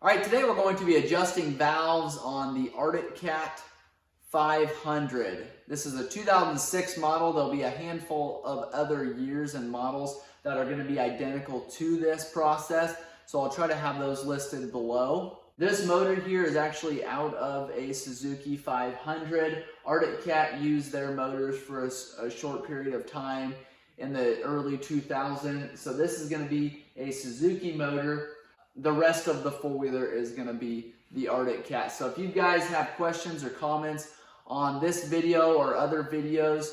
All right, today we're going to be adjusting valves on the Arctic Cat 500. This is a 2006 model. There'll be a handful of other years and models that are going to be identical to this process, so I'll try to have those listed below. This motor here is actually out of a Suzuki 500. Arctic Cat used their motors for a short period of time in the early 2000s, so this is going to be a Suzuki motor. The rest of the four-wheeler is going to be the Arctic Cat. So if you guys have questions or comments on this video or other videos,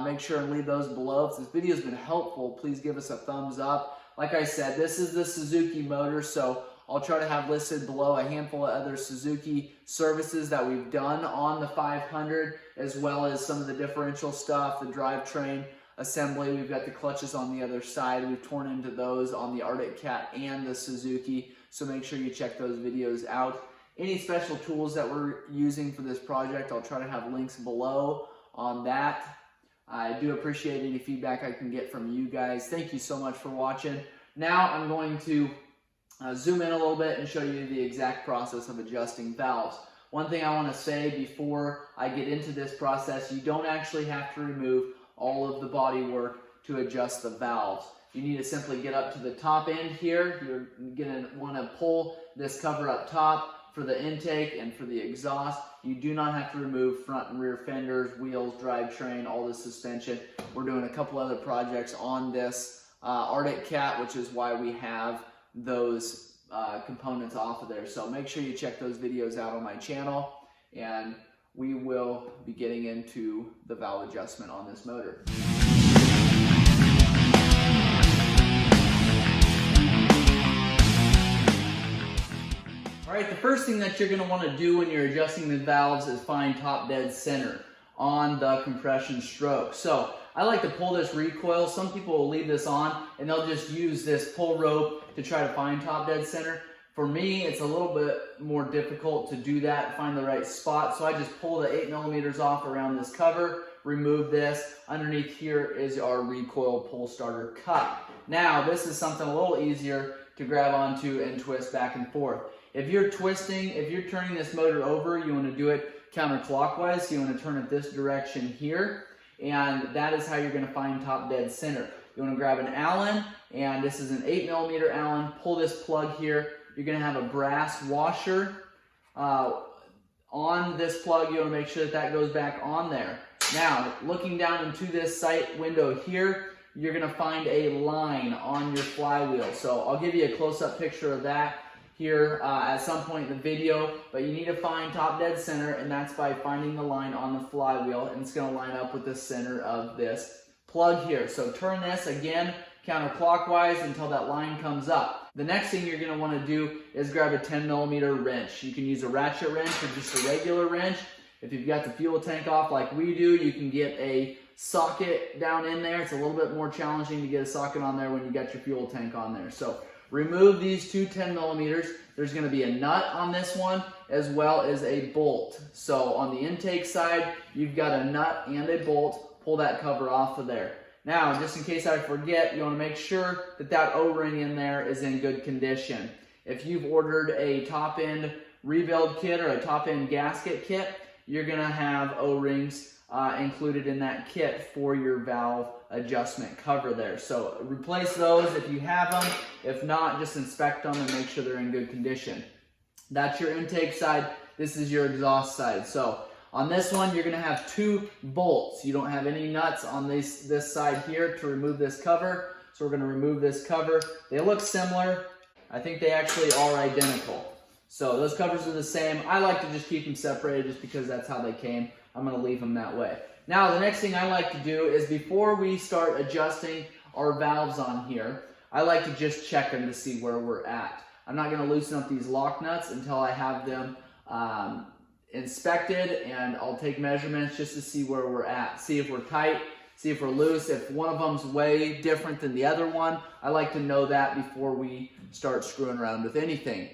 make sure and leave those below. If this video has been helpful, please give us a thumbs up. Like I said, this is the Suzuki motor, so I'll try to have listed below a handful of other Suzuki services that we've done on the 500, as well as some of the differential stuff, the drivetrain assembly. We've got the clutches on the other side. We've torn into those on the Arctic Cat and the Suzuki, so make sure you check those videos out. Any special tools that we're using for this project, I'll try to have links below on that. I do appreciate any feedback I can get from you guys. Thank you so much for watching. Now I'm going to zoom in a little bit and show you the exact process of adjusting valves. One thing I want to say before I get into this process, you don't actually have to remove all of the body work to adjust the valves. You need to simply get up to the top end here. You're going to want to pull this cover up top for the intake and for the exhaust. You do not have to remove front and rear fenders, wheels, drivetrain, all the suspension. We're doing a couple other projects on this Arctic Cat, which is why we have those components off of there. So make sure you check those videos out on my channel, and we will be getting into the valve adjustment on this motor. All right, the first thing that you're going to want to do when you're adjusting the valves is find top dead center on the compression stroke. So I like to pull this recoil. Some people will leave this on and they'll just use this pull rope to try to find top dead center. For me, it's a little bit more difficult to do that, find the right spot. So I just pull the 8mm off around this cover, remove this. Underneath here is our recoil pull starter cup. Now, this is something a little easier to grab onto and twist back and forth. If you're turning this motor over, you want to do it counterclockwise. So you want to turn it this direction here, and that is how you're going to find top dead center. You want to grab an Allen, and this is an 8mm Allen. Pull this plug here. You're going to have a brass washer on this plug. You want to make sure that that goes back on there. Now, looking down into this sight window here, you're going to find a line on your flywheel. So I'll give you a close-up picture of that here at some point in the video, but you need to find top dead center, and that's by finding the line on the flywheel, and it's going to line up with the center of this plug here. So turn this again counterclockwise until that line comes up. The next thing you're going to want to do is grab a 10mm wrench. You can use a ratchet wrench or just a regular wrench. If you've got the fuel tank off like we do, you can get a socket down in there. It's a little bit more challenging to get a socket on there when you got your fuel tank on there. So remove these two 10mm. There's going to be a nut on this one as well as a bolt. So on the intake side, you've got a nut and a bolt. Pull that cover off of there. Now, just in case I forget, you want to make sure that that O-ring in there is in good condition. If you've ordered a top-end rebuild kit or a top-end gasket kit, you're going to have O-rings included in that kit for your valve adjustment cover there. So replace those if you have them. If not, just inspect them and make sure they're in good condition. That's your intake side. This is your exhaust side. So on this one, you're going to have two bolts. You don't have any nuts on this side here to remove this cover. So we're going to remove this cover. They look similar. I think they actually are identical. So those covers are the same. I like to just keep them separated just because that's how they came. I'm going to leave them that way. Now, the next thing I like to do is before we start adjusting our valves on here, I like to just check them to see where we're at. I'm not going to loosen up these lock nuts until I have them inspected, and I'll take measurements just to see where we're at. See if we're tight, see if we're loose. If one of them's way different than the other one, I like to know that before we start screwing around with anything.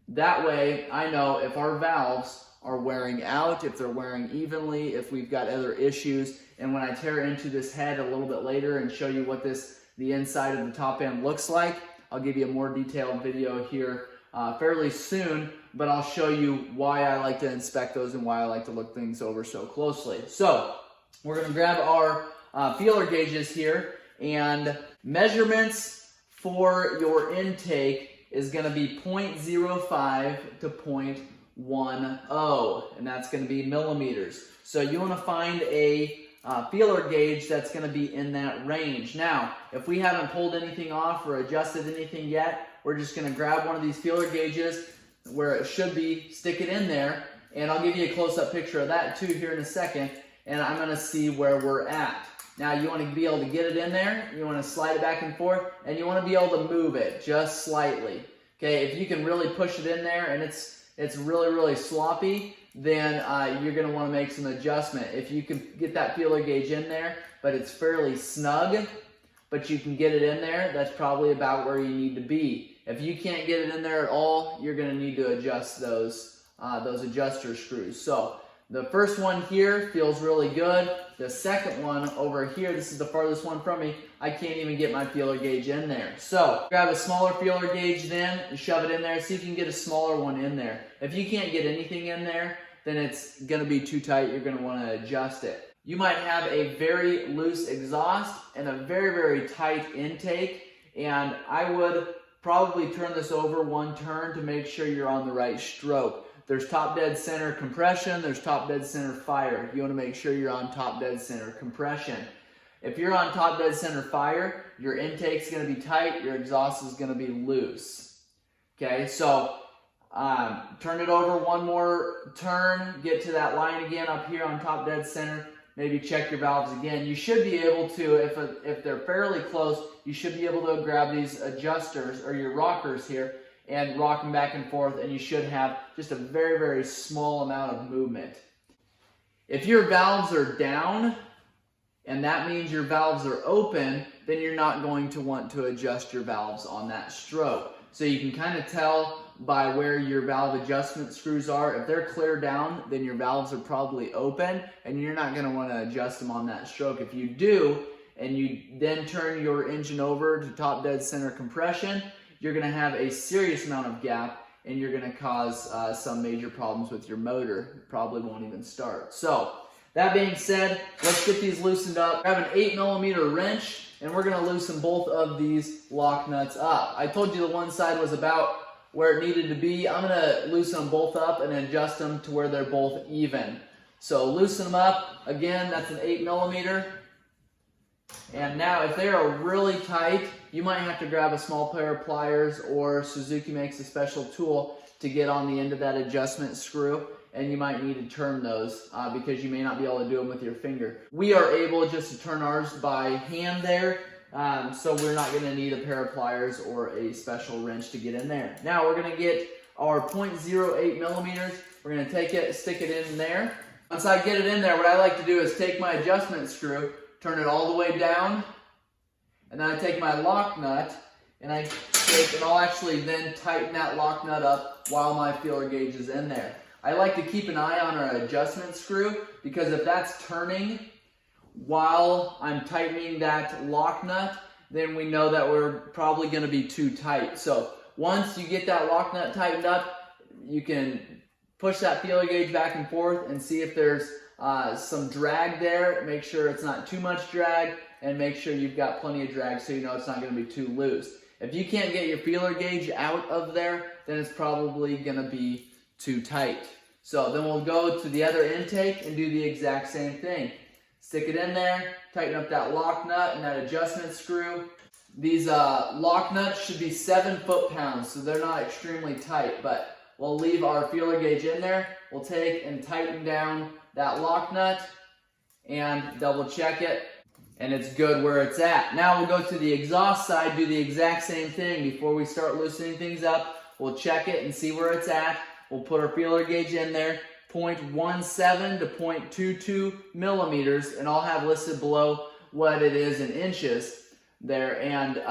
That way, I know if our valves are wearing out, if they're wearing evenly, if we've got other issues. And when I tear into this head a little bit later and show you what the inside of the top end looks like, I'll give you a more detailed video here fairly soon, but I'll show you why I like to inspect those and why I like to look things over so closely. So we're going to grab our feeler gauges here, and measurements for your intake is going to be 0.05 to 0.10, and that's going to be millimeters. So you want to find a feeler gauge that's going to be in that range. Now, if we haven't pulled anything off or adjusted anything yet, we're just going to grab one of these feeler gauges where it should be, stick it in there, and I'll give you a close-up picture of that too here in a second, and I'm going to see where we're at. Now, you want to be able to get it in there, you want to slide it back and forth, and you want to be able to move it just slightly. Okay, if you can really push it in there and it's really, really sloppy, then you're going to want to make some adjustment. If you can get that feeler gauge in there, but it's fairly snug, but you can get it in there, that's probably about where you need to be. If you can't get it in there at all, you're going to need to adjust those adjuster screws. So the first one here feels really good. The second one over here, this is the farthest one from me, I can't even get my feeler gauge in there. So grab a smaller feeler gauge then and shove it in there. See if you can get a smaller one in there. If you can't get anything in there, then it's going to be too tight. You're going to want to adjust it. You might have a very loose exhaust and a very, very tight intake, and I would probably turn this over one turn to make sure you're on the right stroke. There's top dead center compression, there's top dead center fire. You want to make sure you're on top dead center compression. If you're on top dead center fire, your intake's going to be tight, your exhaust is going to be loose. Okay, so turn it over one more turn, get to that line again up here on top dead center, maybe check your valves again. You should be able to, if they're fairly close, you should be able to grab these adjusters or your rockers here and rock them back and forth, and you should have just a very, very small amount of movement. If your valves are down, and that means your valves are open, then you're not going to want to adjust your valves on that stroke. So you can kind of tell by where your valve adjustment screws are. If they're clear down, then your valves are probably open, and you're not going to want to adjust them on that stroke. If you do, and you then turn your engine over to top dead center compression, you're going to have a serious amount of gap, and you're going to cause some major problems with your motor. It probably won't even start. So that being said, let's get these loosened up. Grab an 8mm wrench, and we're going to loosen both of these lock nuts up. I told you the one side was about where it needed to be. I'm going to loosen them both up and adjust them to where they're both even. So loosen them up. Again, that's an 8mm. And now if they are really tight, you might have to grab a small pair of pliers, or Suzuki makes a special tool to get on the end of that adjustment screw, and you might need to turn those because you may not be able to do them with your finger. We are able just to turn ours by hand there, so we're not going to need a pair of pliers or a special wrench to get in there. Now we're going to get our 0.08mm. We're going to take it, stick it in there. Once I get it in there, what I like to do is take my adjustment screw, turn it all the way down, and then I take my lock nut, and I'll actually then tighten that lock nut up while my feeler gauge is in there. I like to keep an eye on our adjustment screw, because if that's turning while I'm tightening that lock nut, then we know that we're probably going to be too tight. So once you get that lock nut tightened up, you can push that feeler gauge back and forth and see if there's some drag there. Make sure it's not too much drag, and make sure you've got plenty of drag so you know it's not going to be too loose. If you can't get your feeler gauge out of there, then it's probably going to be too tight. So then we'll go to the other intake and do the exact same thing. Stick it in there, tighten up that lock nut and that adjustment screw. These lock nuts should be 7 foot-pounds, so they're not extremely tight, but we'll leave our feeler gauge in there. We'll take and tighten down that lock nut and double check it, and it's good where it's at. Now we'll go to the exhaust side, do the exact same thing. Before we start loosening things up, we'll check it and see where it's at. We'll put our feeler gauge in there, 0.17 to 0.22 millimeters, and I'll have listed below what it is in inches there, and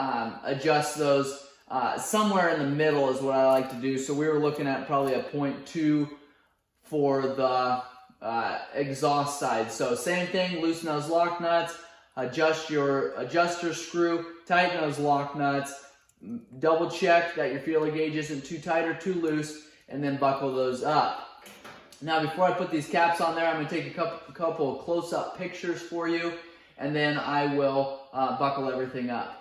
adjust those somewhere in the middle is what I like to do. So we were looking at probably a 0.2 for the exhaust side. So same thing, loosen those lock nuts, adjust your adjuster screw, tighten those lock nuts, double check that your feeler gauge isn't too tight or too loose, and then buckle those up. Now, before I put these caps on there, I'm going to take a couple of close-up pictures for you, and then I will buckle everything up.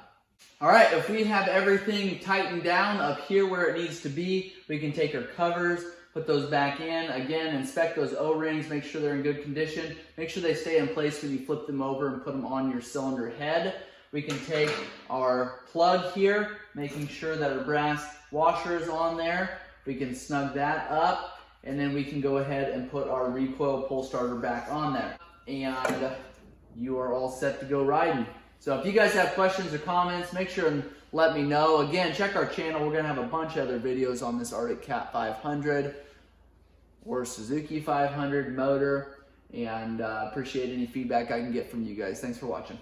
All right, if we have everything tightened down up here where it needs to be, we can take our covers, put those back in. Again, inspect those O-rings, make sure they're in good condition. Make sure they stay in place when you flip them over and put them on your cylinder head. We can take our plug here, making sure that our brass washer is on there. We can snug that up, and then we can go ahead and put our recoil pull starter back on there. And you are all set to go riding. So if you guys have questions or comments, make sure and let me know. Again, check our channel. We're going to have a bunch of other videos on this Arctic Cat 500 or Suzuki 500 motor. And appreciate any feedback I can get from you guys. Thanks for watching.